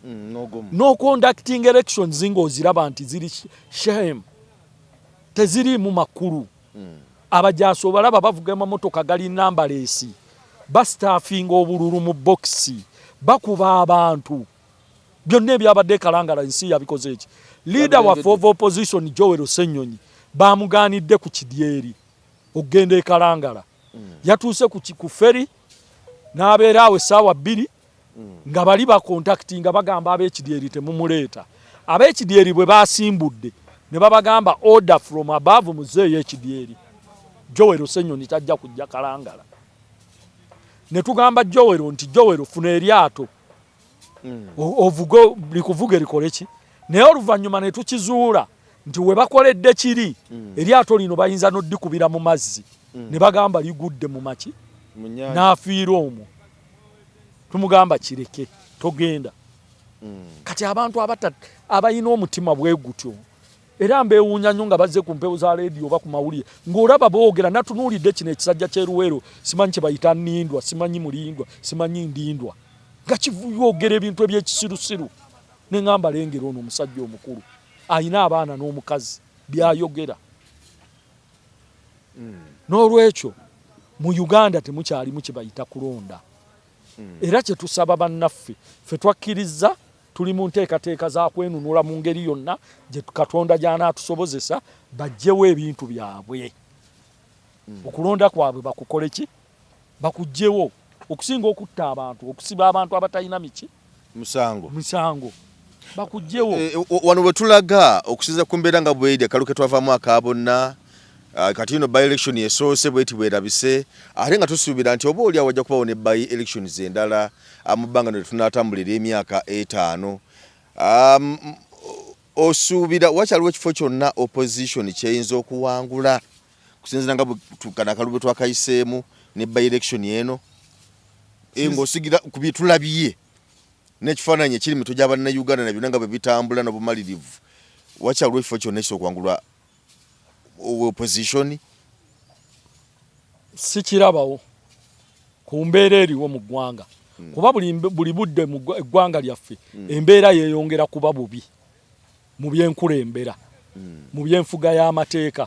no conducting elections ng'oziraba nti ziri shame teziri mu makulu. Abajaasi obalaba bavuga amamotoka gali nambalesi bastaffinga obululu mu boxi bakuba abantu byonna ebyabadde Kalangala ensi yabikoze eki. Leader wa of opposition Joel Ssenyonyi bamugaanidde ku Kidyeri okugenda e Kalangala. Yatuuse ku feri n'abeera awo essaawa 2 nga bali bakontakti nga bagamba ab'Ekidyeri temumuleeta. Ab'Ekidyeri bwe basimbudde ne babagamba order from above muzeeyo Ekidyeri. Joel Ssenyonyi tajja kujja Kalangala. Ne tugamba Joel nti Joel funa eryato ovugo likuvuge likole ki. Naye oluvannyuma ne tukizuula nti we bakoledde kiri eryato lino bayinza n'oddikubira mu mazzi ne bagamba ligudde mu maki n'afiira omwo. Tumugamba kireke togenda. Kati abantu abayina omutima bwe gutyo era mbeewuunya nnyo nga bazze ku mpewo za leediyo oba ku mawulire ng'olaba boogera natunuulidde kino ekisajja ky'eruweero simanyi kye bayita Nnindwa simanyi Mulindwa simanyi Ndindwa nga kivuyoogera ebintu eby'ekisirusiru ne ngamba lengera ono omusajja omukulu ayina abaana n'omukazi byayogera. N'olwekyo mu Uganda temukyalimu kye bayita kulonda. Era kye tusaba bannaffe ffe twakkiriza tuli mu nteekateeka za kwenunula mu ngeri yonna gye Katonda gy'anaatusobozesa baggyewo ebintu byabwe. Okulonda kwabwe bakukole ki? Bakuggyewo. Okusinga okutta abantu okusiba abantu abatalina miki musango bakuggyewo. Wano bwe tulaga okusinza ku mbeera nga bweri akaluke twavaamu akabonna kati ino by election yesoose bweti bwerabise ate nga tusuubira nti oba oli awajja kubawo ne by elections endala mu bbanga ne tunaatambulira emyaka 5 osuubira wakyaliwo ekifo kyonna opposition kyeyinza okuwangula kusinzira nga tukanakalulu bwe twakayiseemu ne by election eno ng'osigira ku bye tulabye n'ekifaananyi ekiri mu mitwe gy'Abannayuganda na byonna nga bwe bitambula n'obumalirivu wakyaliwo ekifo kyonna ekisookubangulwa opposition? Sikirabawo ku mbeera eriwo mu ggwanga kuba buli budde mu eggwanga lyaffe embeera yeeyongera kuba bubi mu byenkulembera mu byenfuga y'amateeka.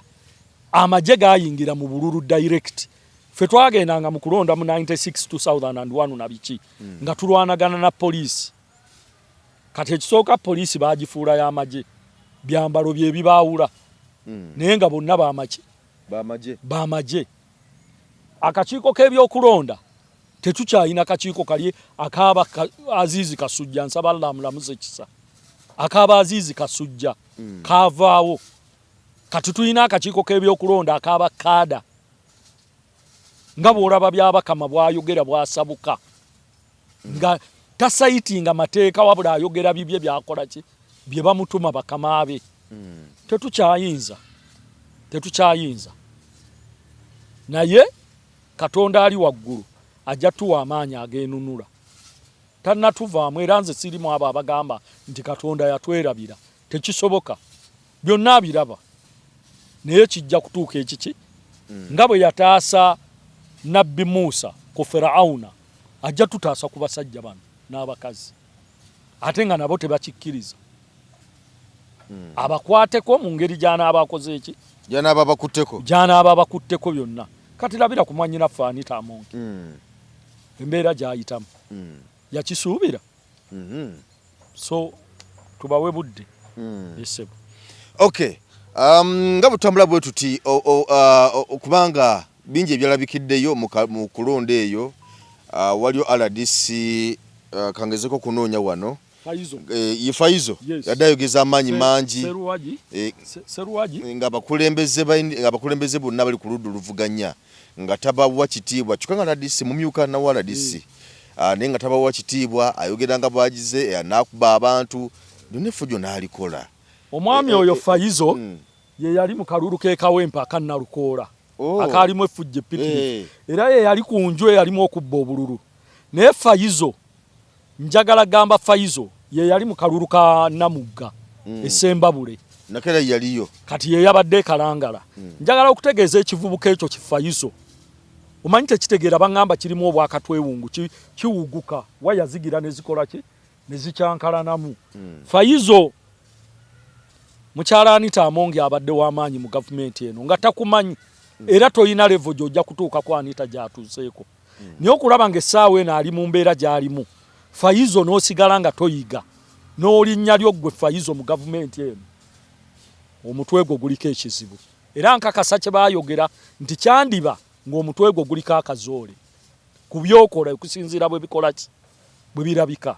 Amagye gaayingira mu bululu direct. Ffe twagendanga mu kulonda mu 96 2001 na biki nga tulwanagana na poliisi. Kati ekisooka poliisi baagifuula y'amagye byambalo bye bibaawula naye nga bonna bamagye. Akakiiko k'ebyokulonda tetukyalina kakiiko kali akaaba Azizi Kasujja nsaba Allah mulamuze kisa akaaba Azizi Kasujja kaavaawo. Kati tulina akakiiko k'ebyokulonda akaaba Kaada nga bw'olaba byabakama bwayogera bwasabuka nga tasayitinga mateeka wabula ayogera bibye byakola ki bye bamutuma bakama be. Tetukyayinza naye Katonda ali waggulu ajja tuwa amaanyi ag'enunula tannatuvaamu era nze sirimu abo abagamba nti Katonda yatwerabira tekisoboka byonna biraba naye kijja kutuuka ekiki nga bwe yataasa nabbi Musa ku Firaawuna ajja tutaasa ku basajja bano n'abakazi ate nga nabo tebakikkiriza abakwateko mu ngeri gy'anaaba akoze eki gy'anaaba bakutteko byonna kati labira ku mwannyinaffe Anita Among embeera gy'ayitamu yakisuubira so tubawe budde esebo okay nga butambula bwe tuti kubanga bingi ebyalabikiddeyo mu kulonda eyo waliyo RDC kangezeko kunoonya wano Faizo yadayogeza amaanyi mangi nga abakulembeze bonna bali ku ludda oluvuganya nga tabawa kitiibwa kyokka nga RDC mumyuka na RDC naye nga tabawa kitiibwa ayogera nga bwagize anakuba abantu byonna effujjo n'alikola omwami oyo Faizo ye yali mu kalulu ke Kawempe akannalukoola akaalimu effujjo epitirivu era ye yali ku nju eyalimu okubba obululu naye Faizo njagala gamba Faizo ye yali mu kalulu ka Namugga esembabule nakera yaliyo kati ye yabadde Kalangala njagala okutegeeza ekivubuka ekyo Faizo omanyi tekitegeera bangamba kirimu obwakatwewungu kiwuguka waya zigira ne zikola ki ne zikyankalanamu Faizo mukyala Anita Among abadde w'amaanyi mu gavumenti eno nga takumanyi era toyina level gy'ojja kutuuka ku Anita gy'atuuseeko niyo okulaba ng'essaawa eno ali mu mbeera gy'alimu Faizo n'osigala nga toyiga n'olinnya lyo ggwe Faizo mu gavumenti eno omutwe gwo guliko ekizibu era nkakasa kye baayogera nti kyandiba ng'omutwe gwo guliko akazoole ku byokola okusinziira bwe bikola ki bwe birabika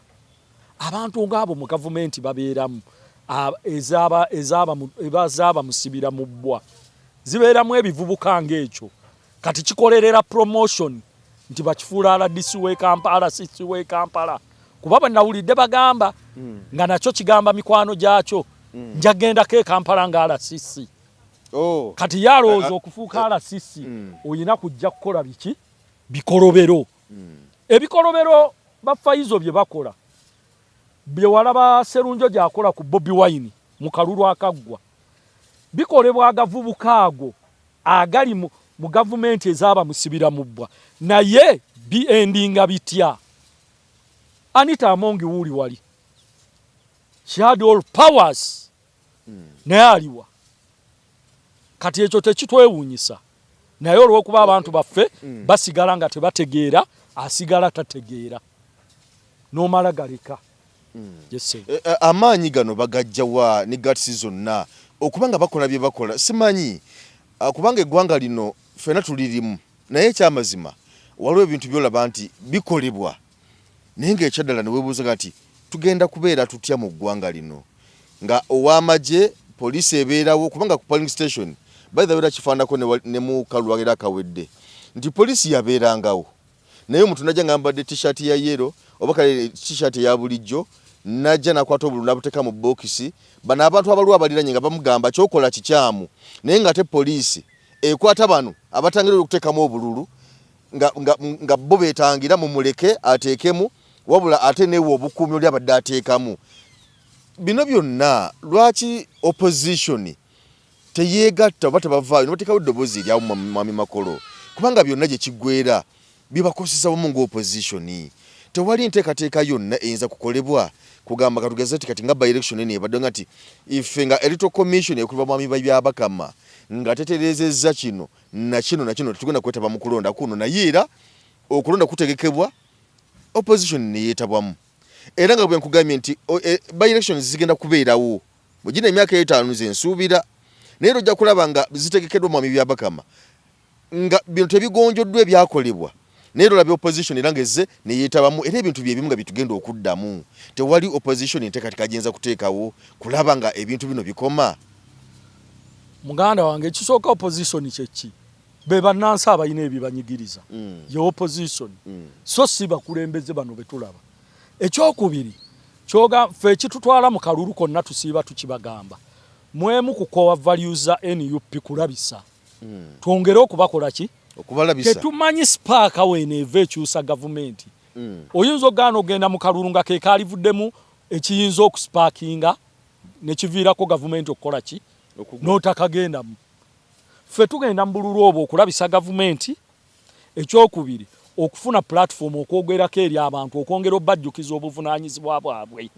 abantu ng'abo mu gavumenti babeeramu ezaaba musibira mu bbwa zibeeramu ebivubuka ng'ekyo kati kikolerera promotion nti bakifuula RDC w'e Kampala RCC w'e Kampala kuba bwe nawulidde bagamba nga nakyo kigamba mikwano gyakyo njagendako e Kampala nga RCC kati yalowooza okufuuka RCC oyina kujja kukola biki bikolobero ebikolobero ba Faizo bye bakola bye walaba Serunjo gy'akola ku Bobi Wine mu kalulu akaggwa bikolebwa agavubuka ago agali mu gavumenti ezaaba musibira mu bbwa naye endinga bitya Anita Among wuli wali she had all powers naye aliwa kati ekyo tekitwewuunyisa naye olw'okuba abantu baffe basigala nga tebategeera asigala tategeera n'omala galeka amaanyi gano bagajjawa ne gatsi zonna okuba nga bakola bye bakola simanyi kubanga eggwanga lino ffena tulirimu naye ekyamazima waliwo ebintu byolaba nti bikolebwa naye ng'ekyaddala ne weebuuza nti tugenda kubeera tutya mu ggwanga lino nga ow'amagye poliisi ebeerawo kubanga ku polling station baitha kifaanako ne mu kalulu era akawedde nti poliisi yabeerangawo naye omuntu najja nga mbadde t-shirt ya yero oba kale t-shirt ya bulijjo najja nakwata obululu nabuteeka mu bokisi bano abantu abalwa abaliranye nga bamugamba kyokola kikyamu naye nga te poliisi ekwata bano abatangira okuteekamu obululu nga bo beetangira mumuleke ateekemu wabula ate neewe obukuumi oli abadde ateekamu bino byonna lwaki opposition teyeegatta oba tebavaayo nobateekawo eddoboozi eryawo mwami Makolo kubanga byonna gye kiggwera bibakosesa bumu ng'opposition tewali nteekateeka yonna eyinza kukolebwa kugamba katugeze ti kati nga by election eno ebadde nga nti ife nga electoral commission ekulira mwami byabakama nga tetereezezza kino na kino tetugenda kwetaba mu kulonda kuno naye era okulonda kutegekebwa opposition neyeetabwamu era nga bwe nkugambye nti by elections zigenda kubeerawo bwegina emyaka 5 nze nsuubira naye ojja kulaba nga zitegekeddwa mwami byabakama nga bino tebigonjoddwa ebyakolebwa naye olabye opposition era ngezze neyeetabamu era ebintu bye bimu nga bitugenda okuddamu tewali opposition enteekateeka genza kuteekawo kulaba nga ebintu bino bikoma muganda wange ekisooka opposition kyeki be bannansi abalina ebibanyigiriza ye opposition so si bakulembeze bano betulaba ekyokubiri ffe ekitutwala mu kalulu konna tusiiba tukibagamba mwemu kukowa values za NUP kulabisa twongere okubakola ki okubalabisa tetumanyi spaaka weneeva ekyusa gavumenti oyinza ogaana ogenda mu kalulu nga ke kaalivuddemu ekiyinza okuspaakinga nekiviirako gavumenti okukola ki n'otakagendamu ffe tugenda mu bululu obwo okulabisa gavumenti ekyokubiri okufuna platform okwogerako eri abantu okwongera obajjukiza obuvunaanyizibwa bwabwe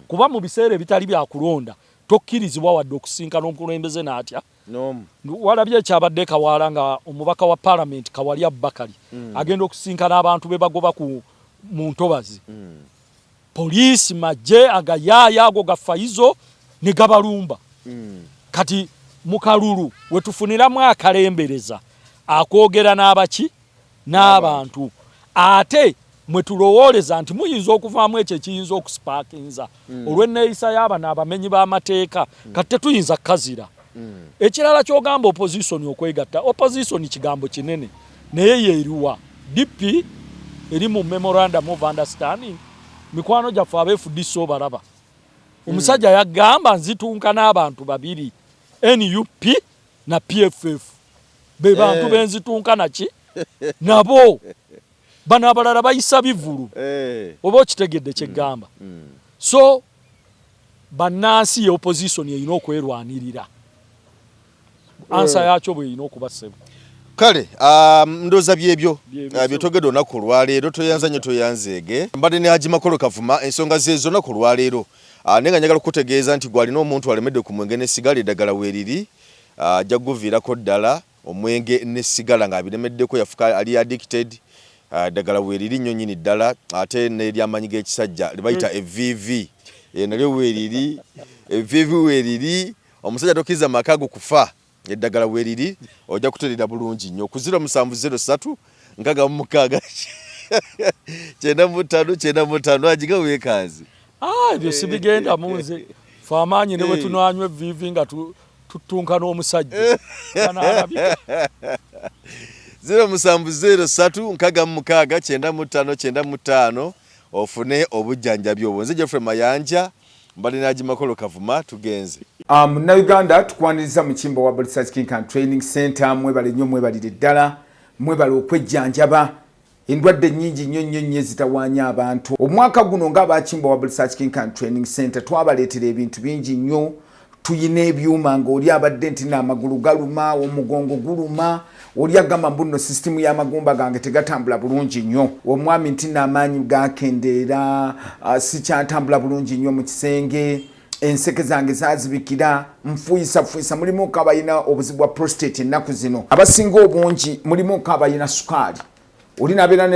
kuba mu biseera ebitali byakulonda tokkirizibwa wadde okusinkana omukulembeze n'atya walabye ekyabadde Kawaala nga omubaka wa Parliament Kawalya Bakari agenda okusinkana abantu be bagoba mu ntobazi poliisi majje agayaaya ago gafayizo ne gabalumba kati mu kalulu wetufuniramu akalembereza akwogera n'abaki n'abantu ate mwe tulowooleza nti muyinza okuvaamu ekyo ekiyinza okuspaakinza olw'enneeyisa y'abano abamenyi b'amateeka kati tetuyinza kukazira ekirala ky'ogamba opposition okwegatta opposition kigambo kinene naye yeeruwa DP eri mu memorandum of understanding mikwano gyaffe abeefudisa obalaba omusajja yagamba nzitunka n'abantu babiri NUP na PFF be bantu benzitunka naki nabo bano abalala bayisa bivulu oba okitegedde kyegamba so bannansi ye opposition yeyina okwerwanirira ansa yakyo bweyina okuba ssebo kale ndooza byebyo byetogedde olunaku olwaleero toyanza nnyo toyanzeege mbadde ne Haji Makolo Kavuma ensonga zezo olunaku olwaleero naye nga njagala kukutegeeza nti gwalina omuntu alemedde ku mwenge n'essigala eddagala weeriri ajja kuviirako ddala omwenge n'essigala ng'abiremeddeko yafuka ali addicted eddagala weeriri nnyo nnyini ddala ate n'eryamanyi g'ekisajja libayita evv nalyo weeriri evv weeriri omusajja tokkiriza maka ago kufa eddagala weeriri ojja kuterera bulungi nnyo ku 0703 6 95 agiga weekaazi ebyo sibigenda munze fe amaanyi ne bwe tunanywa evv nga tutunka n'omusajja 0703 ofune obujjanjabi obwo nze Geoffrey Mayanja mbali na Haji Makolo Kavuma tugenze na Uganda tukwaniriza mu kimbo wa Research King and Training Center mwebale nnyo mwebalire ddala mwebale okwejjanjaba endwadde nnyingi nnyo ezitawaanya abantu omwaka guno ng'abakimbo wa Research King and Training Center twabaleetera ebintu bingi nnyo tuyina ebyuma ng'oli abadde nti n'amagulu galuma omugongo guluma oli agamba mbuno system y'amagumba gange tegatambula bulungi nnyo omwami nti n'amaanyi gakendeera sikyatambula bulungi nnyo mu kisenge enseke zange zazibikira nfuyisa mulimu kabayina obuzibu bwa prostate ennaku zino abasinga obungi mulimu kabayina sukaali oli nabeera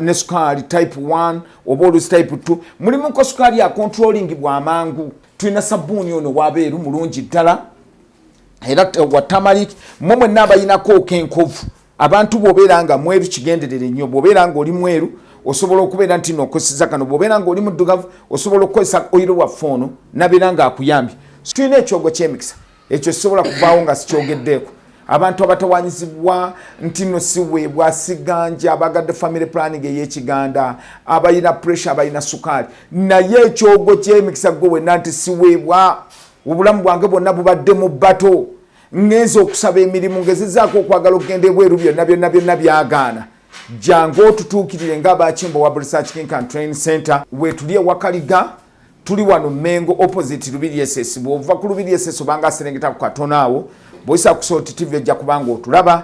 ne sukaali type 1 oba olusi type 2 mulimu ko sukaali ya controlling bw'amangu tulina sabbuuni ono wabeeru mulungi ddala era wa turmeric momwe n'abayinako okenkovu abantu bw'obeera nga mweru kigenderere nnyo bw'obeera nga oli mweru osobola okubeera nti n'okoseza kano bw'obeera nga oli muddugavu osobola okukozesa oyiro wa foono nabeera nga akuyambye tulina ekyogo ky'emikisa ekyo kisobola kuvaawo nga sikyogeddeeko abantu abatawanyizibwa nti no siweebwa siganja abagadde family planning ey'ekiganda abayina pressure abayina sukaali naye ekyogo ky'emikisa gwe wenna nti siweebwa obulamu bwange bwonna bubadde mu bbato ngenza okusaba emirimu ngezezaako okwagala okugenda ebweru byonna byagaana jangu otutuukirire ng'abakimbo wa Research King and Training Center wetuli ewakaliga tuli wano Mengo opposite Lubiri SS bw'ova ku Lubiri SS obanga aserengeta ku katono awo bw'oyisa ku Salt TV ojja kubanga otulaba